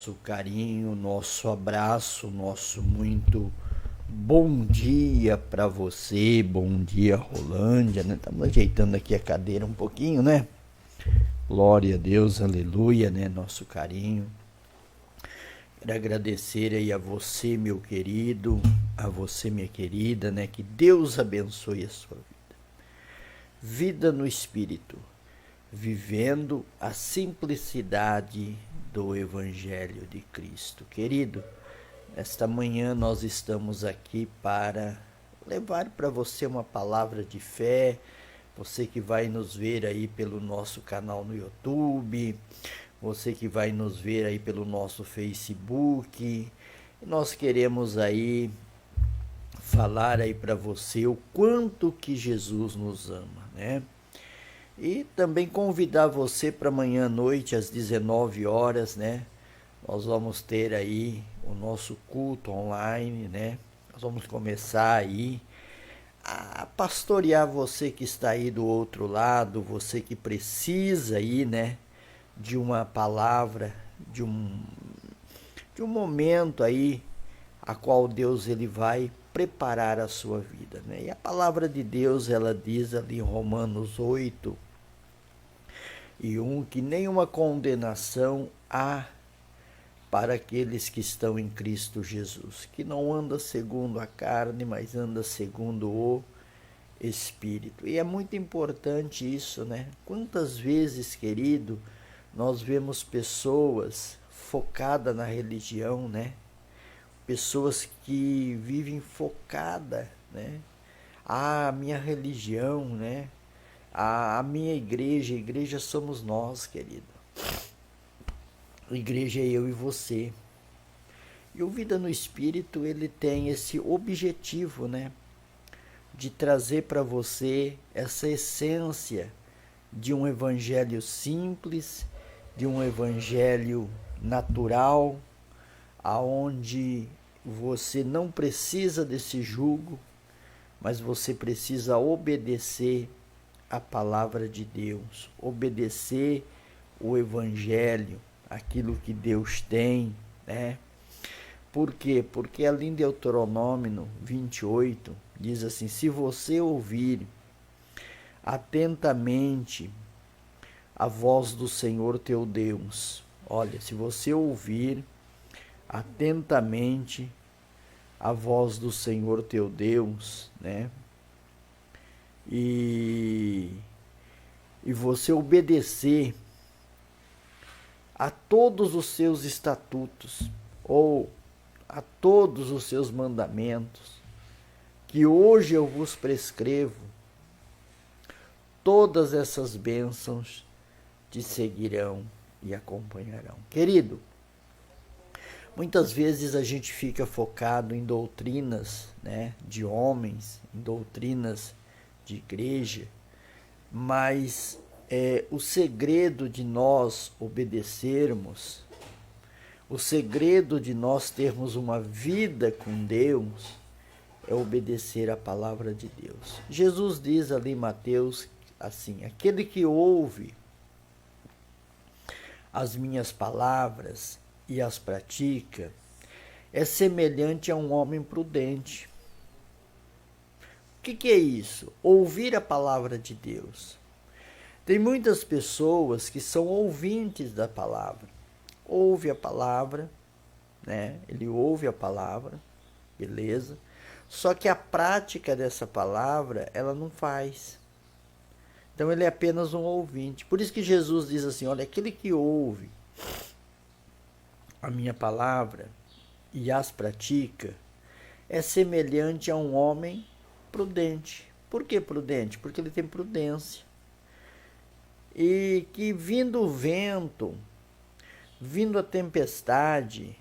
Nosso carinho, nosso abraço, nosso muito bom dia para você, bom dia Rolândia, né? Estamos ajeitando aqui a cadeira um pouquinho, né? Glória a Deus, aleluia, né? Nosso carinho. Quero agradecer aí a você, meu querido, a você, minha querida, né? Que Deus abençoe a sua vida. Vida no Espírito, vivendo a simplicidade do Evangelho de Cristo. Querido, esta manhã nós estamos aqui para levar para você uma palavra de fé, você que vai nos ver aí pelo nosso canal no YouTube, você que vai nos ver aí pelo nosso Facebook. Nós queremos aí falar aí para você o quanto que Jesus nos ama, né? E também convidar você para amanhã à noite às 19 horas, né? Nós vamos ter aí o nosso culto online, né? Nós vamos começar aí a pastorear você que está aí do outro lado, você que precisa aí, né, de uma palavra, de um momento aí a qual Deus ele vai preparar a sua vida, né? E a palavra de Deus, ela diz ali em Romanos 8:1 que nenhuma condenação há para aqueles que estão em Cristo Jesus, que não anda segundo a carne, mas anda segundo o Espírito. E é muito importante isso, né? Quantas vezes, querido, nós vemos pessoas focadas na religião, né? Pessoas que vivem focada, né? A minha religião, né? A minha igreja, a igreja somos nós, querido. A igreja é eu e você. E o Vida no Espírito, ele tem esse objetivo, né? De trazer para você essa essência de um evangelho simples, de um evangelho natural, aonde você não precisa desse jugo, mas você precisa obedecer a palavra de Deus, obedecer o evangelho, aquilo que Deus tem, né? Por quê? Porque ali em Deuteronômio 28 diz assim: se você ouvir atentamente a voz do Senhor teu Deus, olha, se você ouvir atentamente a voz do Senhor teu Deus, né? E você obedecer a todos os seus estatutos ou a todos os seus mandamentos, que hoje eu vos prescrevo, todas essas bênçãos te seguirão e acompanharão. Querido, muitas vezes a gente fica focado em doutrinas, né, de homens, em doutrinas de igreja, mas o segredo de nós obedecermos, o segredo de nós termos uma vida com Deus é obedecer a palavra de Deus. Jesus diz ali em Mateus assim: aquele que ouve as minhas palavras e as pratica é semelhante a um homem prudente. O que é isso? Ouvir a palavra de Deus. Tem muitas pessoas que são ouvintes da palavra. Ouve a palavra, né? Ele ouve a palavra, beleza? Só que a prática dessa palavra, ela não faz. Então ele é apenas um ouvinte. Por isso que Jesus diz assim: olha, aquele que ouve a minha palavra e as pratica é semelhante a um homem prudente. Por que prudente? Porque ele tem prudência. E que vindo o vento, vindo a tempestade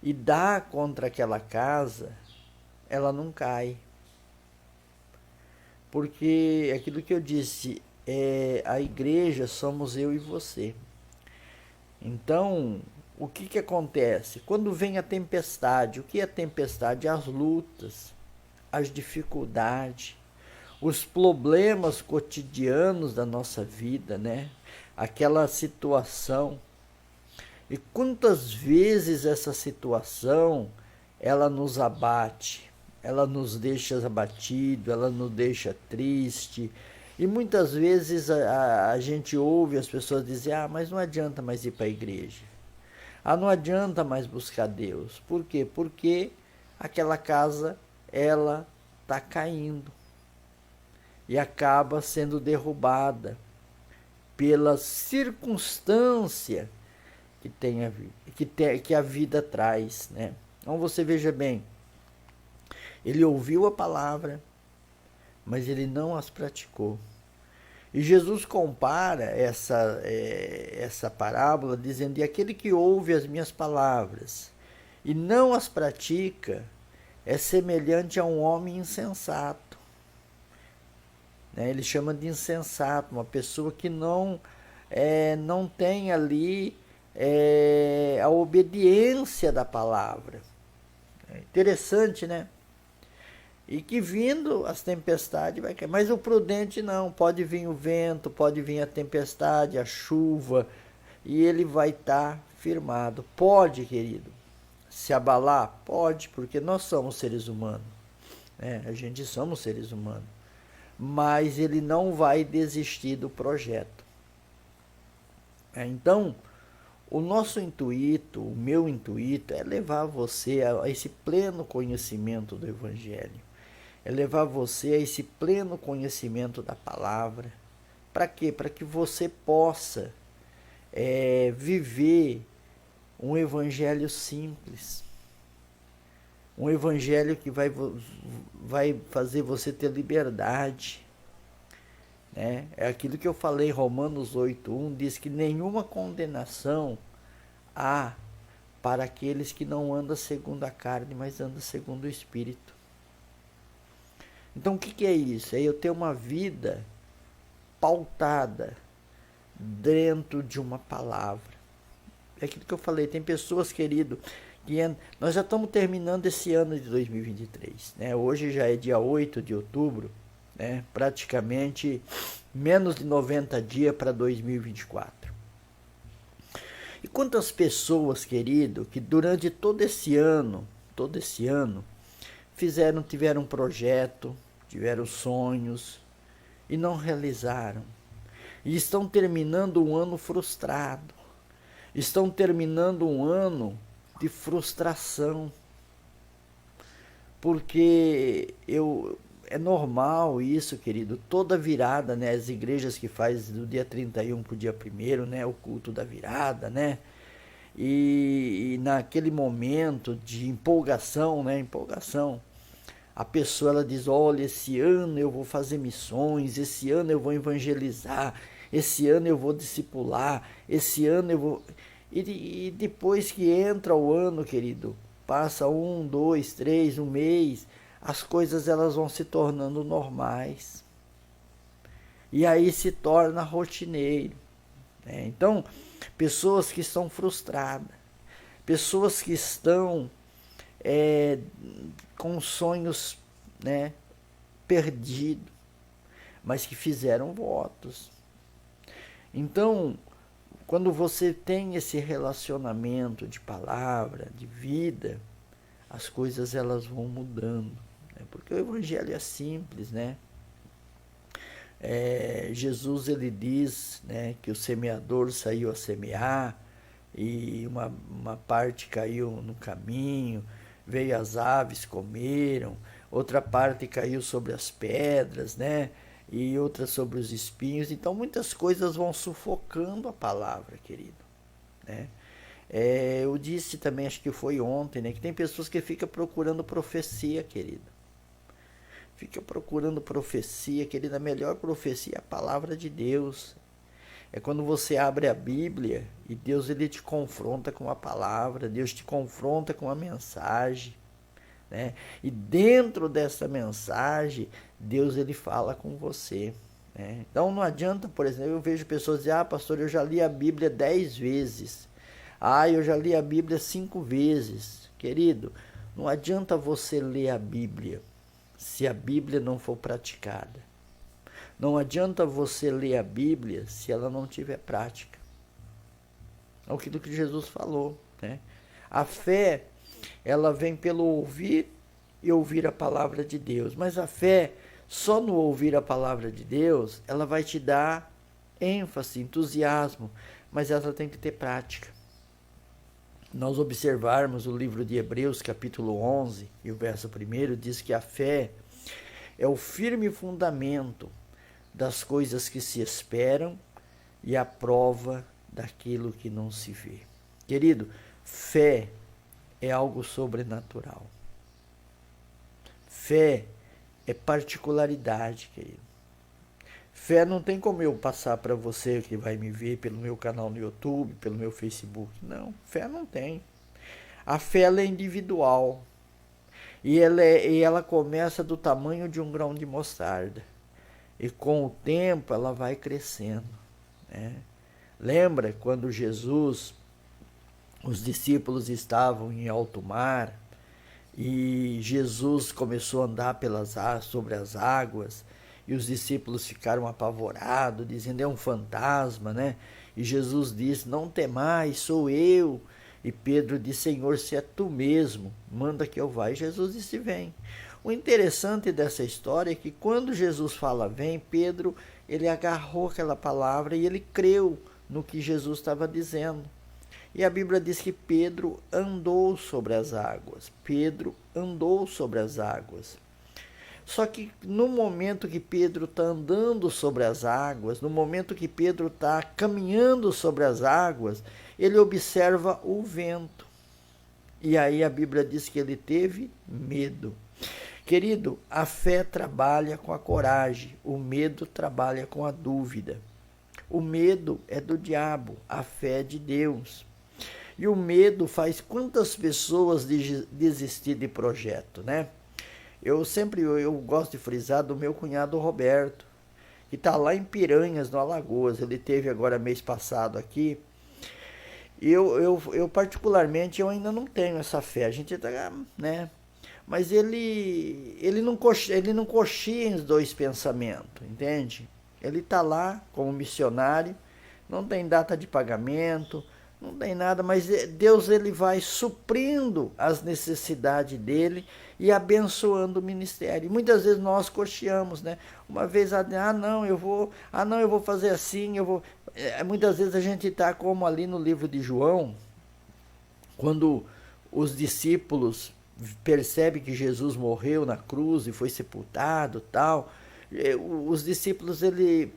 e dá contra aquela casa, ela não cai. Porque aquilo que eu disse, a igreja somos eu e você. Então, o que acontece? Quando vem a tempestade, o que é a tempestade? As lutas, as dificuldades, os problemas cotidianos da nossa vida, né? Aquela situação. E quantas vezes essa situação, ela nos abate, ela nos deixa abatido, ela nos deixa triste. E muitas vezes a gente ouve as pessoas dizer, mas não adianta mais ir para a igreja. Não adianta mais buscar Deus. Por quê? Porque aquela casa, ela está caindo. E acaba sendo derrubada pela circunstância que a vida traz, né? Então você veja bem, ele ouviu a palavra, mas ele não as praticou. E Jesus compara essa parábola dizendo, e aquele que ouve as minhas palavras e não as pratica, é semelhante a um homem insensato. Ele chama de insensato, uma pessoa que não tem ali a obediência da palavra. É interessante, né? E que vindo as tempestades vai cair. Mas o prudente não, pode vir o vento, pode vir a tempestade, a chuva, e ele vai estar firmado. Pode, querido, se abalar? Pode, porque nós somos seres humanos. A gente somos seres humanos. Mas ele não vai desistir do projeto. Então, o nosso intuito, o meu intuito, é levar você a esse pleno conhecimento do Evangelho. É levar você a esse pleno conhecimento da palavra. Para quê? Para que você possa viver um Evangelho simples. Um Evangelho que vai fazer você ter liberdade. É aquilo que eu falei, Romanos 8:1 diz que nenhuma condenação há para aqueles que não andam segundo a carne, mas andam segundo o Espírito. Então o que é isso? É eu ter uma vida pautada dentro de uma palavra. É aquilo que eu falei, tem pessoas, querido, que nós já estamos terminando esse ano de 2023. Hoje já é dia 8 de outubro, praticamente menos de 90 dias para 2024. E quantas pessoas, querido, que durante todo esse ano, tiveram um projeto, tiveram sonhos e não realizaram. E estão terminando um ano frustrado. Estão terminando um ano de frustração. Porque é normal isso, querido. Toda virada, as igrejas que fazem do dia 31 para o dia 1º, o culto da virada, E naquele momento de empolgação, a pessoa ela diz, olha, esse ano eu vou fazer missões, esse ano eu vou evangelizar, esse ano eu vou discipular, esse ano eu vou... E depois que entra o ano, querido, passa 1, 2, 3, um mês, as coisas elas vão se tornando normais. E aí se torna rotineiro. Então, pessoas que estão frustradas, pessoas que estão com sonhos perdidos, mas que fizeram votos. Então, quando você tem esse relacionamento de palavra, de vida, as coisas elas vão mudando. Porque o Evangelho é simples, Jesus ele diz que o semeador saiu a semear e uma parte caiu no caminho, veio as aves, comeram, outra parte caiu sobre as pedras, e outra sobre os espinhos. Então muitas coisas vão sufocando a palavra, querido. Eu disse também, acho que foi ontem, que tem pessoas que ficam procurando profecia, querido. Fica procurando profecia, querida. A melhor profecia é a palavra de Deus. É quando você abre a Bíblia e Deus ele te confronta com a palavra, Deus te confronta com a mensagem, E dentro dessa mensagem, Deus ele fala com você, Então não adianta, por exemplo, eu vejo pessoas dizer, pastor, eu já li a Bíblia 10 vezes. Eu já li a Bíblia 5 vezes. Querido, não adianta você ler a Bíblia se a Bíblia não for praticada. Não adianta você ler a Bíblia se ela não tiver prática. aquilo que Jesus falou, né? A fé, ela vem pelo ouvir e ouvir a palavra de Deus. Mas a fé, só no ouvir a palavra de Deus, ela vai te dar ênfase, entusiasmo, mas ela tem que ter prática. Nós observarmos o livro de Hebreus, capítulo 11, e o verso 1, diz que a fé é o firme fundamento das coisas que se esperam e a prova daquilo que não se vê. Querido, fé é algo sobrenatural. Fé é particularidade, querido. Fé não tem como eu passar para você que vai me ver pelo meu canal no YouTube, pelo meu Facebook. Não, fé não tem. A fé ela é individual. E ela começa do tamanho de um grão de mostarda. E com o tempo ela vai crescendo, né? Lembra quando Jesus, os discípulos estavam em alto mar e Jesus começou a andar sobre as águas e os discípulos ficaram apavorados, dizendo é um fantasma, né? E Jesus disse, não temais, sou eu. E Pedro disse, Senhor, se é tu mesmo, manda que eu vá. E Jesus disse, vem. O interessante dessa história é que quando Jesus fala vem, Pedro, ele agarrou aquela palavra e ele creu no que Jesus estava dizendo. E a Bíblia diz que Pedro andou sobre as águas. Pedro andou sobre as águas. Só que no momento que Pedro está andando sobre as águas, no momento que Pedro está caminhando sobre as águas, ele observa o vento. E aí a Bíblia diz que ele teve medo. Querido, a fé trabalha com a coragem, o medo trabalha com a dúvida. O medo é do diabo, a fé é de Deus. E o medo faz quantas pessoas desistir de projeto, né? Eu gosto de frisar do meu cunhado Roberto, que está lá em Piranhas, no Alagoas. Ele teve agora mês passado aqui. E eu particularmente, eu ainda não tenho essa fé. A gente tá, né? Mas ele não coxia em dois pensamentos, entende? Ele está lá como missionário, não tem data de pagamento, não tem nada, mas Deus ele vai suprindo as necessidades dele e abençoando o ministério. E muitas vezes nós cocheamos, né? Uma vez, não, eu vou fazer assim, muitas vezes a gente está como ali no livro de João, quando os discípulos percebem que Jesus morreu na cruz e foi sepultado, tal. Os discípulos,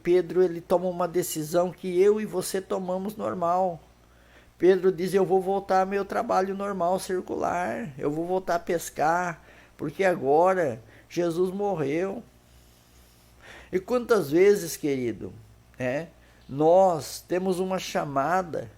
Pedro, ele toma uma decisão que eu e você tomamos normal. Pedro diz, eu vou voltar ao meu trabalho normal, circular, eu vou voltar a pescar, porque agora Jesus morreu. E quantas vezes, querido, nós temos uma chamada,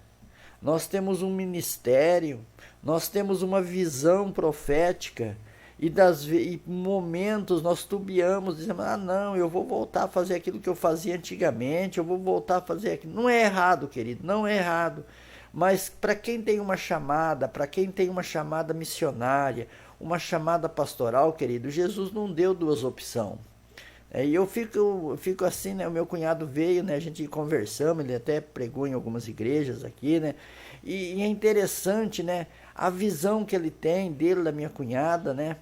nós temos um ministério, nós temos uma visão profética, e momentos nós tubiamos, dizemos, não, eu vou voltar a fazer aquilo que eu fazia antigamente, eu vou voltar a fazer aquilo. Não é errado, querido, não é errado. Mas para quem tem uma chamada missionária, uma chamada pastoral, querido, Jesus não deu duas opções. E eu fico assim, né? O meu cunhado veio, né? A gente conversamos, ele até pregou em algumas igrejas aqui, né? E é interessante, né? A visão que ele tem dele, da minha cunhada, né?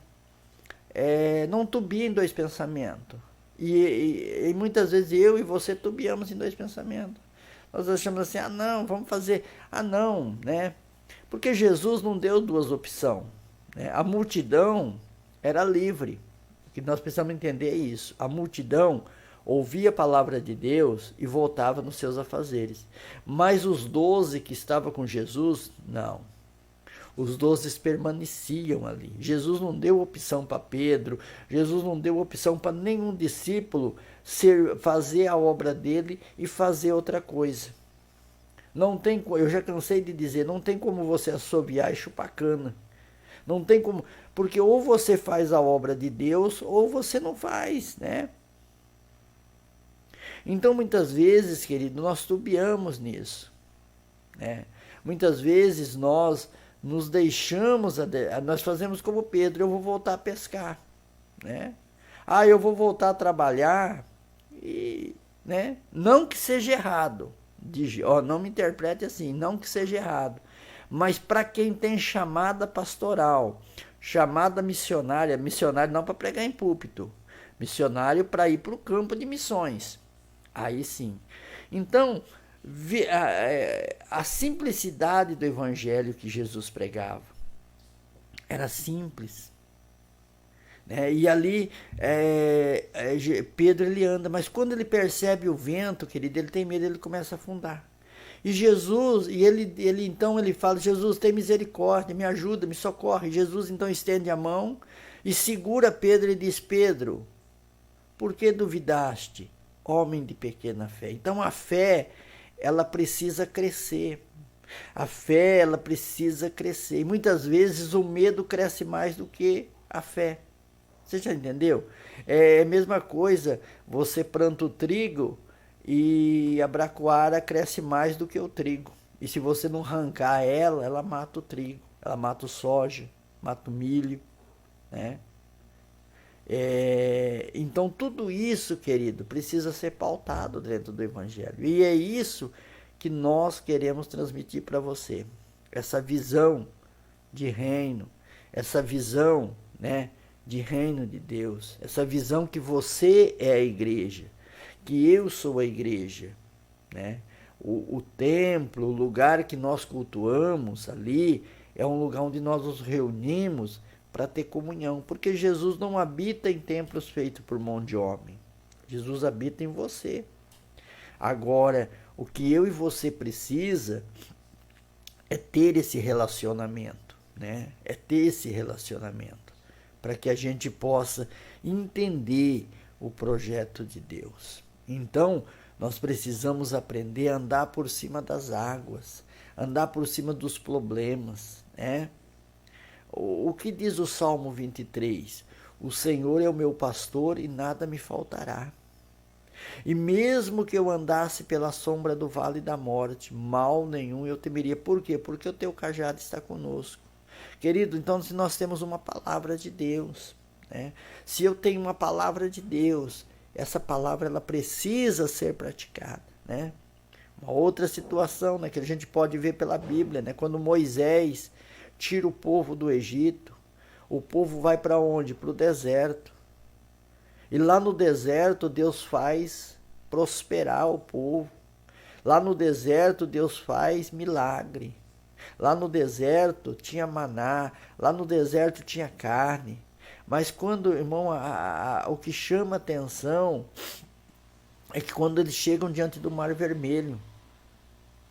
Não tubia em dois pensamentos. E muitas vezes eu e você tubiamos em dois pensamentos. Nós achamos assim, não, vamos fazer, não, né? Porque Jesus não deu duas opções, né? A multidão era livre, o que nós precisamos entender é isso. A multidão ouvia a palavra de Deus e voltava nos seus afazeres. Mas os 12 que estavam com Jesus, não. Os 12 permaneciam ali. Jesus não deu opção para Pedro, Jesus não deu opção para nenhum discípulo fazer a obra dele e fazer outra coisa. Não tem, eu já cansei de dizer, não tem como você assobiar e chupar cana. Não tem como, porque ou você faz a obra de Deus ou você não faz, né? Então muitas vezes, querido, nós tubiamos nisso, né? Muitas vezes nós nos deixamos, nós fazemos como Pedro, eu vou voltar a pescar, né? Eu vou voltar a trabalhar, e, né? Não que seja errado, não me interprete assim, não que seja errado, mas para quem tem chamada pastoral, chamada missionária, missionário não para pregar em púlpito, missionário para ir para o campo de missões, aí sim. Então, a simplicidade do evangelho que Jesus pregava era simples, né? E ali Pedro ele anda, mas quando ele percebe o vento, querido, ele tem medo, ele começa a afundar. E Jesus, então ele fala: Jesus, tem misericórdia, me ajuda, me socorre. Jesus então estende a mão e segura Pedro e diz: Pedro, por que duvidaste, homem de pequena fé? Então a fé, ela precisa crescer. A fé, ela precisa crescer. E muitas vezes o medo cresce mais do que a fé. Você já entendeu? É a mesma coisa, você planta o trigo e a braquiária cresce mais do que o trigo. E se você não arrancar ela, ela mata o trigo, ela mata o soja, mata o milho, né? Então tudo isso, querido, precisa ser pautado dentro do Evangelho. E é isso que nós queremos transmitir para você. Essa visão de reino, essa visão, né, de reino de Deus, essa visão que você é a igreja, que eu sou a igreja, né? O templo, o lugar que nós cultuamos ali, é um lugar onde nós nos reunimos para ter comunhão, porque Jesus não habita em templos feitos por mão de homem, Jesus habita em você. Agora, o que eu e você precisa é ter esse relacionamento, né? É ter esse relacionamento para que a gente possa entender o projeto de Deus. Então, nós precisamos aprender a andar por cima das águas, andar por cima dos problemas, né? O que diz o Salmo 23? O Senhor é o meu pastor e nada me faltará. E mesmo que eu andasse pela sombra do vale da morte, mal nenhum eu temeria. Por quê? Porque o teu cajado está conosco. Querido, então se nós temos uma palavra de Deus, né? Se eu tenho uma palavra de Deus, essa palavra ela precisa ser praticada, né? Uma outra situação, né, que a gente pode ver pela Bíblia, né? Quando Moisés tira o povo do Egito, o povo vai para onde? Para o deserto. E lá no deserto Deus faz prosperar o povo. Lá no deserto Deus faz milagre. Lá no deserto tinha maná, lá no deserto tinha carne. Mas quando, irmão, o que chama atenção é que quando eles chegam diante do Mar Vermelho,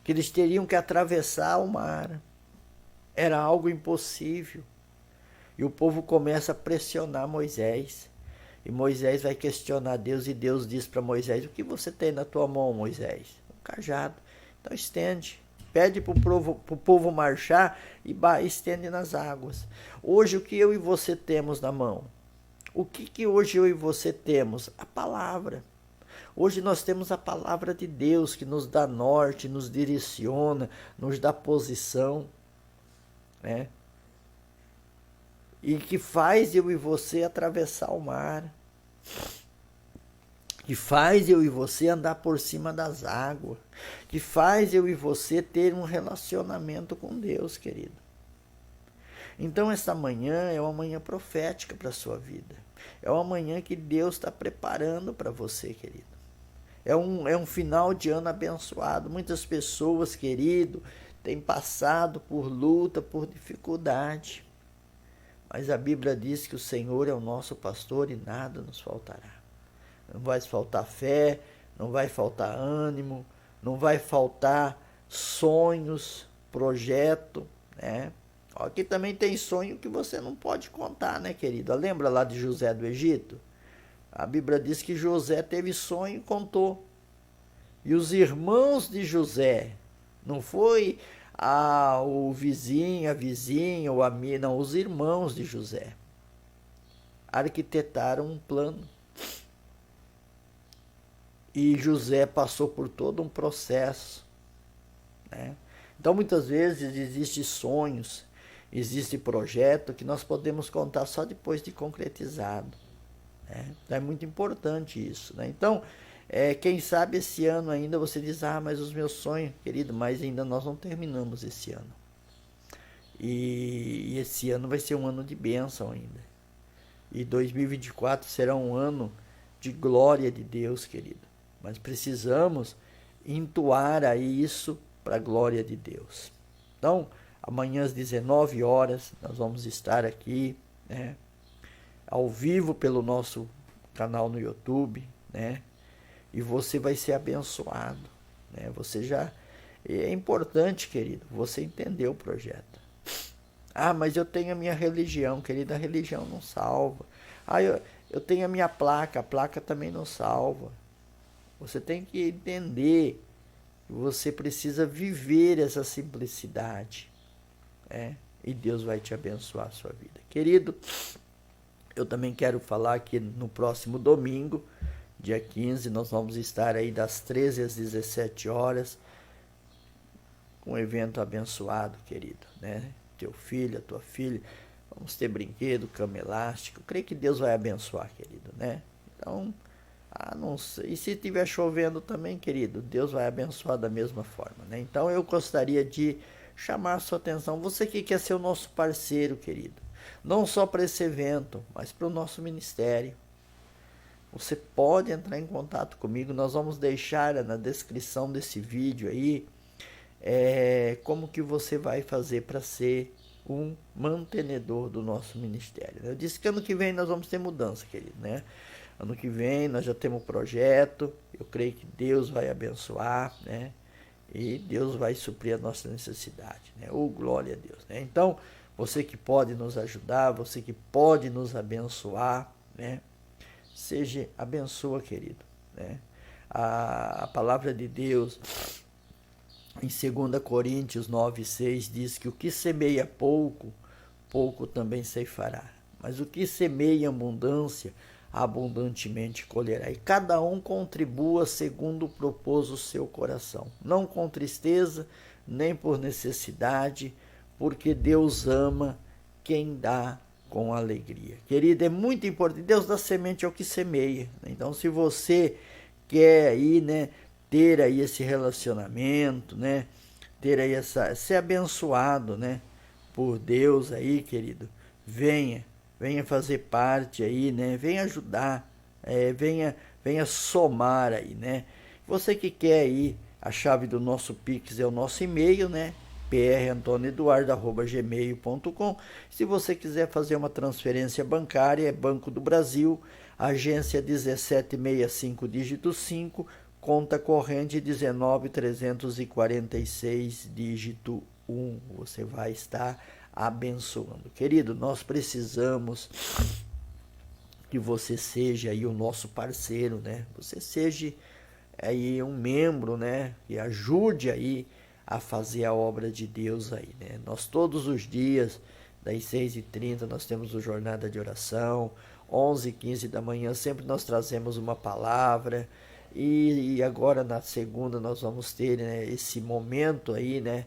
que eles teriam que atravessar o mar, era algo impossível. E o povo começa a pressionar Moisés. E Moisés vai questionar Deus e Deus diz para Moisés: o que você tem na tua mão, Moisés? Um cajado. Então estende. Pede para o povo marchar e estende nas águas. Hoje o que eu e você temos na mão? O que hoje eu e você temos? A palavra. Hoje nós temos a palavra de Deus que nos dá norte, nos direciona, nos dá posição, né? E que faz eu e você atravessar o mar. Que faz eu e você andar por cima das águas, que faz eu e você ter um relacionamento com Deus, querido. Então essa manhã é uma manhã profética para a sua vida, é uma manhã que Deus está preparando para você, querido. É um final de ano abençoado. Muitas pessoas, querido, têm passado por luta, por dificuldade, mas a Bíblia diz que o Senhor é o nosso pastor e nada nos faltará. Não vai faltar fé, não vai faltar ânimo, não vai faltar sonhos, projeto, né? Aqui também tem sonho que você não pode contar, né, querido? Lembra lá de José do Egito? A Bíblia diz que José teve sonho e contou. E os irmãos de José, não foi o vizinho, a vizinha, ou amigo, não, os irmãos de José arquitetaram um plano. E José passou por todo um processo, né? Então muitas vezes existem sonhos, existe projeto que nós podemos contar só depois de concretizado, né? Então é muito importante isso, né? Então Quem sabe esse ano ainda você diz, mas os meus sonhos, querido, mas ainda nós não terminamos esse ano. E esse ano vai ser um ano de bênção ainda. E 2024 será um ano de glória de Deus, querido. Mas precisamos entoar aí isso para a glória de Deus. Então, amanhã às 19 horas, nós vamos estar aqui, né, ao vivo pelo nosso canal no YouTube, né? E você vai ser abençoado, né? É importante, querido, você entender o projeto. Mas eu tenho a minha religião, querido, a religião não salva. Eu tenho a minha placa, a placa também não salva. Você tem que entender que você precisa viver essa simplicidade, né? E Deus vai te abençoar a sua vida. Querido, eu também quero falar que no próximo domingo, dia 15, nós vamos estar aí das 13 às 17 horas, com um evento abençoado, querido, né? Teu filho, a tua filha, vamos ter brinquedo, cama elástica. Eu creio que Deus vai abençoar, querido, né? Então, não sei. E se estiver chovendo também, querido, Deus vai abençoar da mesma forma, né? Então, eu gostaria de chamar a sua atenção. Você que quer ser o nosso parceiro, querido, não só para esse evento, mas para o nosso ministério. Você pode entrar em contato comigo. Nós vamos deixar na descrição desse vídeo aí como que você vai fazer para ser um mantenedor do nosso ministério. Eu disse que ano que vem nós vamos ter mudança, querido, né? Ano que vem nós já temos um projeto. Eu creio que Deus vai abençoar, né? E Deus vai suprir a nossa necessidade, né? Glória a Deus, né? Então, você que pode nos ajudar, você que pode nos abençoar, né? Seja abençoa, querido, né? A palavra de Deus em 2 Coríntios 9:6 diz que o que semeia pouco, pouco também ceifará. Mas o que semeia em abundância, abundantemente colherá. E cada um contribua segundo propôs o seu coração, não com tristeza, nem por necessidade, porque Deus ama quem dá com alegria. Querido, é muito importante. Deus dá semente ao que semeia. Então, se você quer aí, né, ter aí esse relacionamento, né, ter aí ser abençoado, né, por Deus aí, querido, venha fazer parte aí, né, venha ajudar, venha somar aí, né. Você que quer aí, a chave do nosso Pix é o nosso e-mail, né, prantonioeduardo@gmail.com. Se você quiser fazer uma transferência bancária, é Banco do Brasil, agência 1765, dígito 5, conta corrente 19.346, dígito 1. Você vai estar abençoando. Querido, nós precisamos que você seja aí o nosso parceiro, né? Você seja aí um membro, né? E ajude aí a fazer a obra de Deus aí, né? Nós todos os dias, das 6h30, nós temos o Jornada de Oração, 11h15 da manhã, sempre nós trazemos uma palavra, e agora na segunda nós vamos ter, né, esse momento aí, né,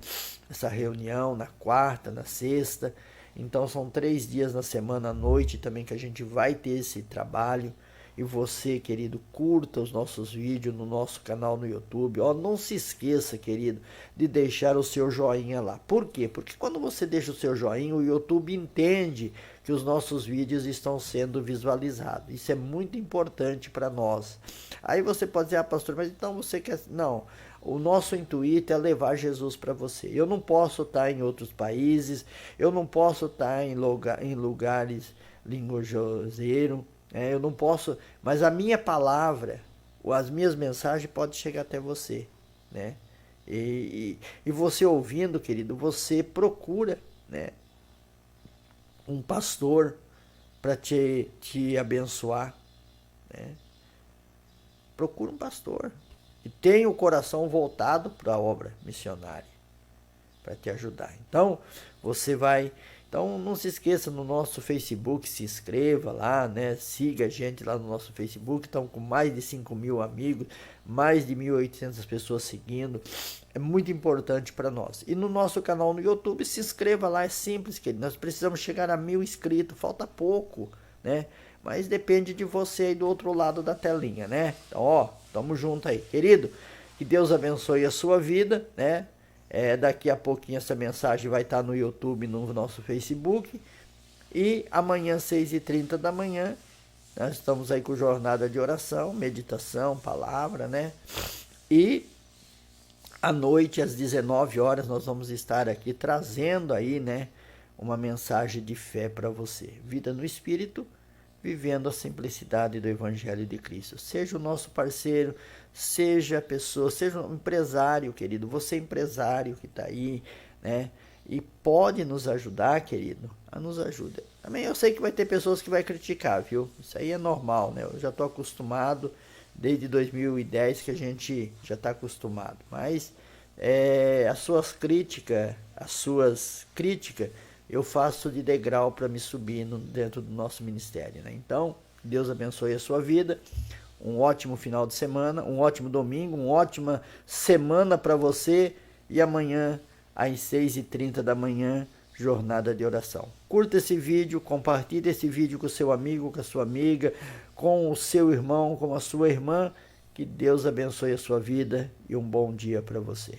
essa reunião na quarta, na sexta. Então são 3 dias na semana, à noite também, que a gente vai ter esse trabalho. E você, querido, curta os nossos vídeos no nosso canal no YouTube. Não se esqueça, querido, de deixar o seu joinha lá. Por quê? Porque quando você deixa o seu joinha, o YouTube entende que os nossos vídeos estão sendo visualizados. Isso é muito importante para nós. Aí você pode dizer, pastor, mas então você quer... Não, o nosso intuito é levar Jesus para você. Eu não posso estar em outros países, eu não posso estar em lugares linguajoseiros, eu não posso, mas a minha palavra, ou as minhas mensagens podem chegar até você, né? E você ouvindo, querido, você procura, né, um pastor para te abençoar, né? Procura um pastor e tenha o coração voltado para a obra missionária, para te ajudar. Então, você vai... Então, não se esqueça, no nosso Facebook, se inscreva lá, né? Siga a gente lá no nosso Facebook. Estamos com mais de 5.000 amigos, mais de 1.800 pessoas seguindo. É muito importante para nós. E no nosso canal no YouTube, se inscreva lá, é simples, querido. Nós precisamos chegar a 1.000 inscritos, falta pouco, né? Mas depende de você aí do outro lado da telinha, né? Então, Tamo junto aí, querido. Que Deus abençoe a sua vida, né? Daqui a pouquinho essa mensagem vai estar no YouTube, no nosso Facebook. E amanhã, 6h30 da manhã, nós estamos aí com jornada de oração, meditação, palavra, né? E à noite, às 19 horas, nós vamos estar aqui trazendo aí, né, uma mensagem de fé para você. Vida no Espírito, vivendo a simplicidade do Evangelho de Cristo. Seja o nosso parceiro, seja a pessoa, seja um empresário, querido. Você é empresário que está aí, né? E pode nos ajudar, querido. Nos ajuda. Também eu sei que vai ter pessoas que vai criticar, viu? Isso aí é normal, né? Eu já estou acostumado, desde 2010 que a gente já está acostumado. Mas as suas críticas eu faço de degrau para me subir dentro do nosso ministério, né? Então, Deus abençoe a sua vida, um ótimo final de semana, um ótimo domingo, uma ótima semana para você, e amanhã, às 6h30 da manhã, jornada de oração. Curta esse vídeo, compartilhe esse vídeo com o seu amigo, com a sua amiga, com o seu irmão, com a sua irmã. Que Deus abençoe a sua vida e um bom dia para você.